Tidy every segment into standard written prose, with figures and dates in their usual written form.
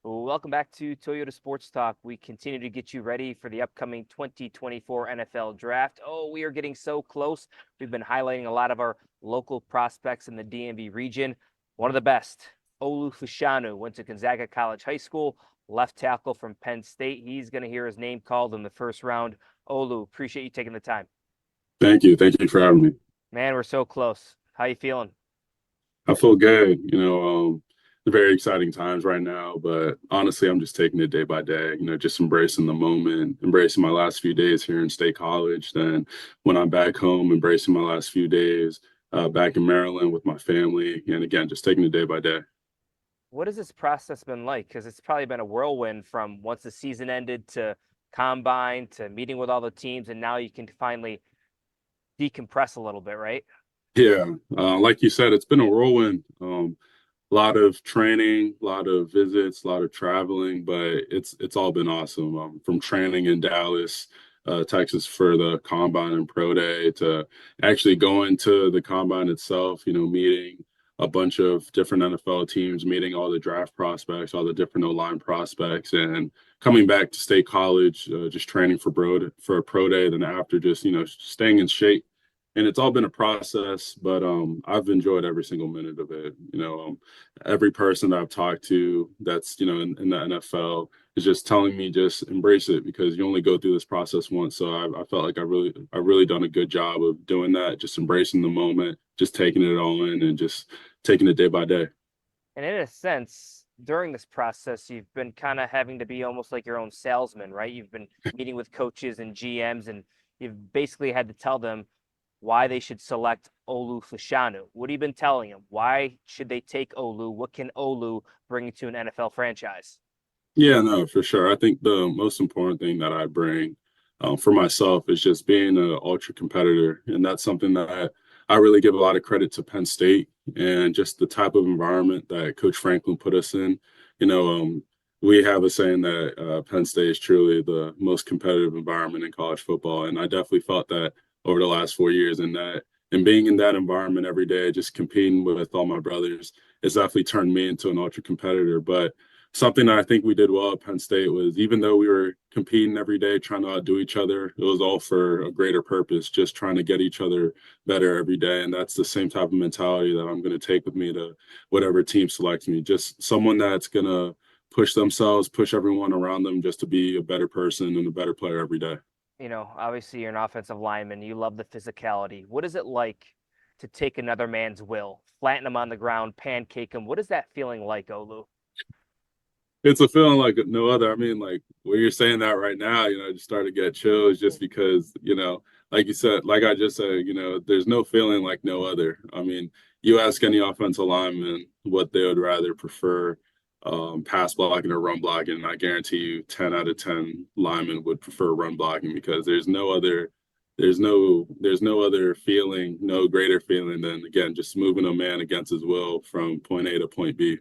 Welcome back to Toyota Sports Talk. We continue to get you ready for the upcoming 2024 NFL Draft. Oh, we are getting so close. We've been highlighting a lot of our local prospects in the DMV region. One of the best, Olu Fashanu, went to Gonzaga College High School, left tackle from Penn State. He's going to hear his name called in the first round. Olu, appreciate you taking the time. Thank you. Thank you for having me. Man, we're so close. How you feeling? I feel good. Very exciting times right now, but honestly, I'm just taking it day by day, just embracing the moment, embracing my last few days here in State College. Then when I'm back home, embracing my last few days back in Maryland with my family. And again, just taking it day by day. What has this process been like? Because it's probably been a whirlwind from once the season ended to combine to meeting with all the teams, and now you can finally decompress a little bit, right? Yeah, like you said, it's been a whirlwind. A lot of training, a lot of visits, a lot of traveling, but it's all been awesome. From training in Dallas, Texas for the combine and pro day to actually going to the combine itself, meeting a bunch of different NFL teams, meeting all the draft prospects, all the different O-line prospects, and coming back to State College, just training for a pro day, then after just, staying in shape. And it's all been a process, but I've enjoyed every single minute of it. Every person that I've talked to that's in the NFL is just telling me just embrace it because you only go through this process once. So I felt like I really done a good job of doing that, just embracing the moment, just taking it all in, and just taking it day by day. And in a sense, during this process, you've been kind of having to be almost like your own salesman, right? You've been meeting with coaches and GMs, and you've basically had to tell them why they should select Olu Fashanu. What have you been telling them? Why should they take Olu? What can Olu bring to an NFL franchise? Yeah, no, for sure. I think the most important thing that I bring for myself is just being an ultra competitor, and that's something that I really give a lot of credit to Penn State and just the type of environment that Coach Franklin put us in. You know, um, we have a saying that Penn State is truly the most competitive environment in college football, and I definitely felt that over the last 4 years, and being in that environment every day, just competing with all my brothers, it's definitely turned me into an ultra competitor, but something that I think we did well at Penn State was even though we were competing every day, trying to outdo each other, it was all for a greater purpose, just trying to get each other better every day. And that's the same type of mentality that I'm going to take with me to whatever team selects me. Just someone that's going to push themselves, push everyone around them just to be a better person and a better player every day. Obviously you're an offensive lineman. You love the physicality. What is it like to take another man's will, flatten him on the ground, pancake him? What is that feeling like, Olu? It's a feeling like no other. I mean, like when you're saying that right now, I just started to get chills just because, like you said, like I just said, there's no feeling like no other. I mean, you ask any offensive lineman what they would rather prefer, pass blocking or run blocking, and I guarantee you 10 out of 10 linemen would prefer run blocking because there's no other feeling, no greater feeling than again just moving a man against his will from point A to point B.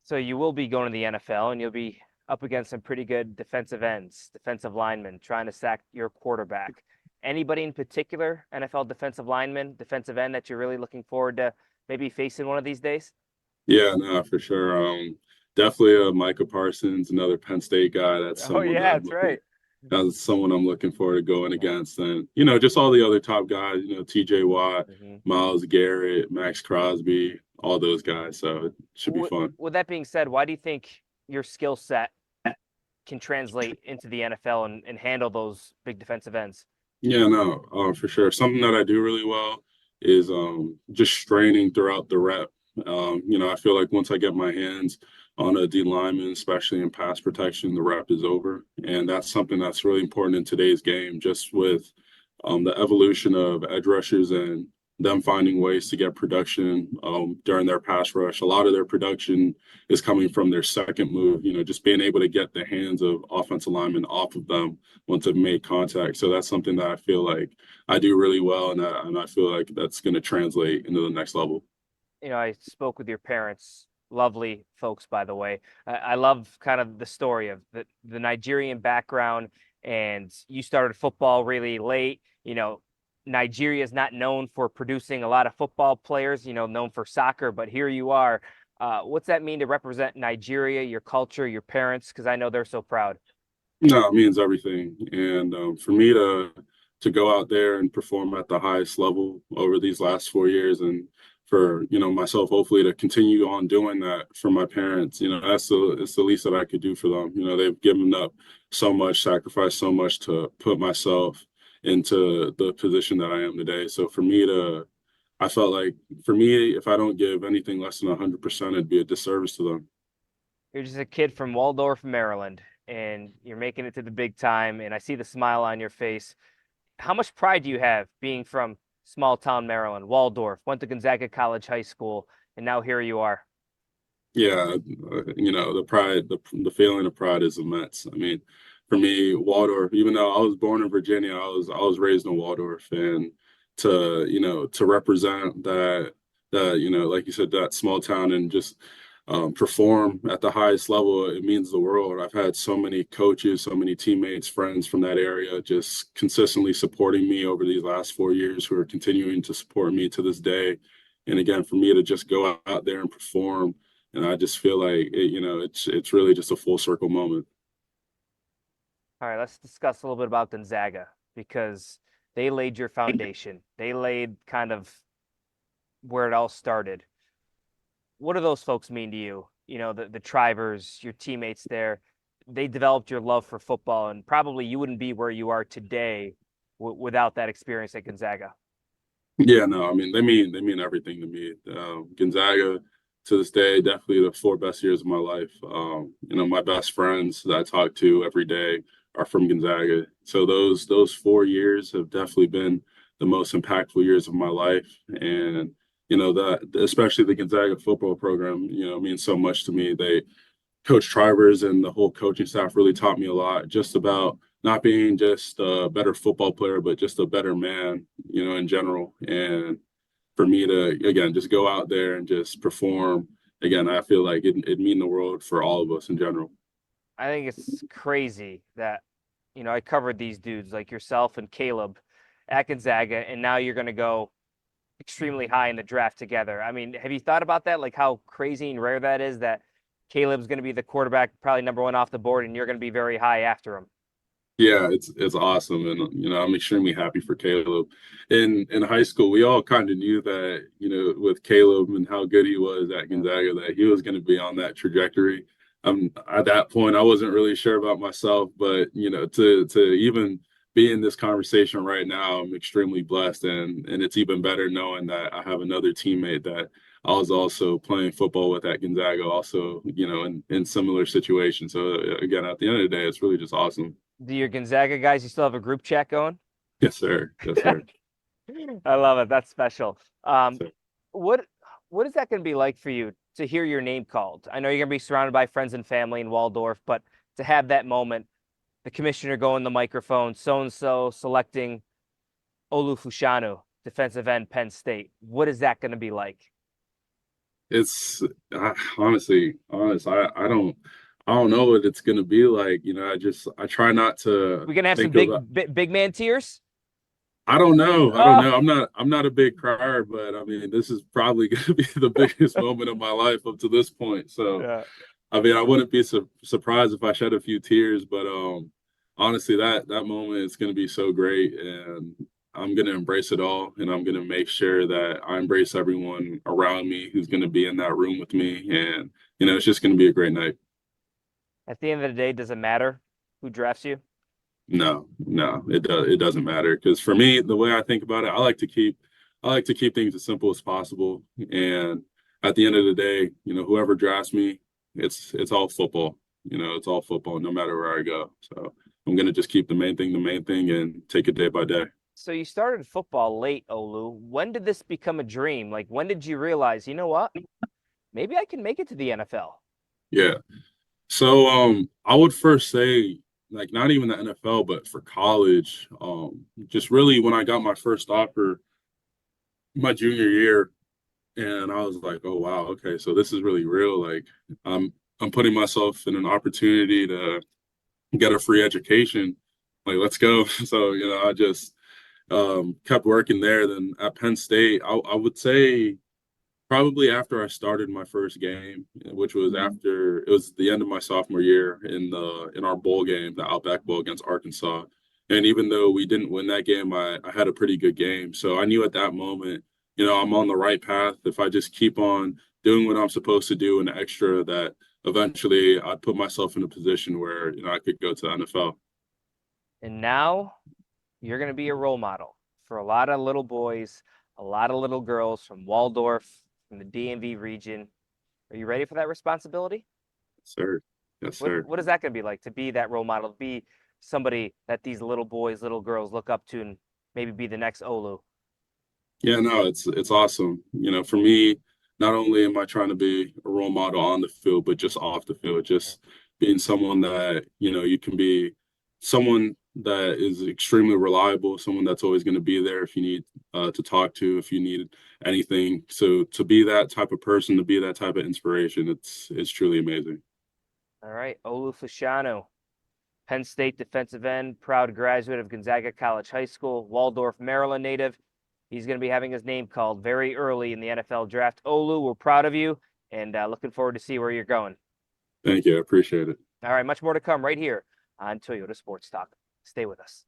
So you will be going to the NFL and you'll be up against some pretty good defensive ends, defensive linemen trying to sack your quarterback. Anybody in particular, NFL defensive lineman, defensive end that you're really looking forward to maybe facing one of these days? Yeah, no, for sure. Definitely Micah Parsons, another Penn State guy. Oh yeah, that's right. That's someone I'm looking forward to going against. And, just all the other top guys, TJ Watt, Hmm. Miles Garrett, Max Crosby, all those guys. So it should be fun. With that being said, why do you think your skill set can translate into the NFL and handle those big defensive ends? Yeah, no, for sure. Something that I do really well is just straining throughout the rep. I feel like once I get my hands on a D lineman, especially in pass protection, the rep is over. And that's something that's really important in today's game, just with the evolution of edge rushers and them finding ways to get production during their pass rush. A lot of their production is coming from their second move, just being able to get the hands of offensive linemen off of them once they've made contact. So that's something that I feel like I do really well, and I feel like that's going to translate into the next level. I spoke with your parents, lovely folks, by the way. I love kind of the story of the Nigerian background, and you started football really late. Nigeria is not known for producing a lot of football players, known for soccer, but here you are. What's that mean to represent Nigeria, your culture, your parents? Because I know they're so proud. No, it means everything. And for me to go out there and perform at the highest level over these last 4 years, and for myself, hopefully to continue on doing that for my parents, it's the least that I could do for them. They've given up so much, sacrificed so much to put myself into the position that I am today. So for me to, I felt like for me, if I don't give anything less than 100%, it'd be a disservice to them. You're just a kid from Waldorf, Maryland, and you're making it to the big time, and I see the smile on your face. How much pride do you have being from small town Maryland, Waldorf, went to Gonzaga College High School, and now here you are? Yeah, the pride, the feeling of pride is immense. I mean, for me, Waldorf, even though I was born in Virginia, I was raised in Waldorf, and to represent that like you said, that small town, and just perform at the highest level, it means the world. I've had so many coaches, so many teammates, friends from that area just consistently supporting me over these last 4 years, who are continuing to support me to this day. And again, for me to just go out there and perform, and I just feel like it's really just a full circle moment. All right, let's discuss a little bit about Gonzaga because they laid your foundation. They laid kind of where it all started. What do those folks mean to you? You know, the Trivers, your teammates there, they developed your love for football, and probably you wouldn't be where you are today without that experience at Gonzaga. Yeah, no, I mean they mean everything to me. Gonzaga, to this day, definitely the 4 best years of my life. My best friends that I talk to every day are from Gonzaga. So those 4 years have definitely been the most impactful years of my life. And that, especially the Gonzaga football program, means so much to me. Coach Trivers and the whole coaching staff really taught me a lot, just about not being just a better football player, but just a better man, in general. And for me to, again, just go out there and just perform, again, I feel like it mean the world for all of us in general. I think it's crazy that, I covered these dudes like yourself and Caleb at Gonzaga, and now you're going to go extremely high in the draft together. I mean, have you thought about that? Like how crazy and rare that is that Caleb's going to be the quarterback, probably number one off the board, and you're going to be very high after him. Yeah, it's awesome, and I'm extremely happy for Caleb. In high school, we all kind of knew that with Caleb and how good he was at Gonzaga, that he was going to be on that trajectory. At that point, I wasn't really sure about myself, but to even be in this conversation right now, I'm extremely blessed, and it's even better knowing that I have another teammate that I was also playing football with at Gonzaga, also in similar situations. So again, at the end of the day, it's really just awesome. Do your Gonzaga guys, you still have a group chat going? Yes, sir. Yes, sir. I love it. That's special. So, What what is that going to be like for you to hear your name called? I know you're going to be surrounded by friends and family in Waldorf, but to have that moment, the commissioner going the microphone, so and so selecting Olu Fashanu, defensive end, Penn State. What is that going to be like? it's I don't know what it's gonna be like. I try not to We gonna have some think of. big man tears? I don't know. I don't Oh, know. I'm not a big crier, but I mean, this is probably gonna be the biggest moment of my life up to this point. So, yeah. I mean, I wouldn't be surprised if I shed a few tears, but honestly, that moment is going to be so great, and I'm going to embrace it all, and I'm going to make sure that I embrace everyone around me who's going to be in that room with me, and it's just going to be a great night. At the end of the day, does it matter who drafts you? No, no, it doesn't matter, because for me, the way I think about it, I like to keep things as simple as possible, and at the end of the day, whoever drafts me, it's all football. It's all football, no matter where I go. So I'm gonna just keep the main thing, and take it day by day. So you started football late, Olu. When did this become a dream? Like when did you realize, you know what? Maybe I can make it to the NFL. Yeah. So I would first say, like, not even the NFL, but for college, just really when I got my first offer my junior year, and I was like, oh wow, okay, so this is really real. Like, I'm putting myself in an opportunity to get a free education. Like, let's go. So I just kept working there. Then at Penn State, I would say Probably after I started my first game, which was after it was the end of my sophomore year in our bowl game, the Outback Bowl against Arkansas. And even though we didn't win that game, I had a pretty good game. So I knew at that moment, I'm on the right path. If I just keep on doing what I'm supposed to do and extra, that eventually I'd put myself in a position where, I could go to the NFL. And now you're going to be a role model for a lot of little boys, a lot of little girls from Waldorf, from the DMV region. Are you ready for that responsibility? Yes, sir. Yes, What sir. what is that going to be like to be that role model, to be somebody that these little boys, little girls look up to and maybe be the next Olu? Yeah, no, it's awesome. For me, not only am I trying to be a role model on the field, but just off the field, just being someone that, you can be someone that is extremely reliable, someone that's always going to be there if you need to talk to, if you need anything. So to be that type of person, to be that type of inspiration, it's truly amazing. All right, Olu Fashanu, Penn State defensive end, proud graduate of Gonzaga College High School, Waldorf, Maryland native. He's going to be having his name called very early in the NFL draft. Olu, we're proud of you and looking forward to see where you're going. Thank you. I appreciate it. All right, much more to come right here on Toyota Sports Talk. Stay with us.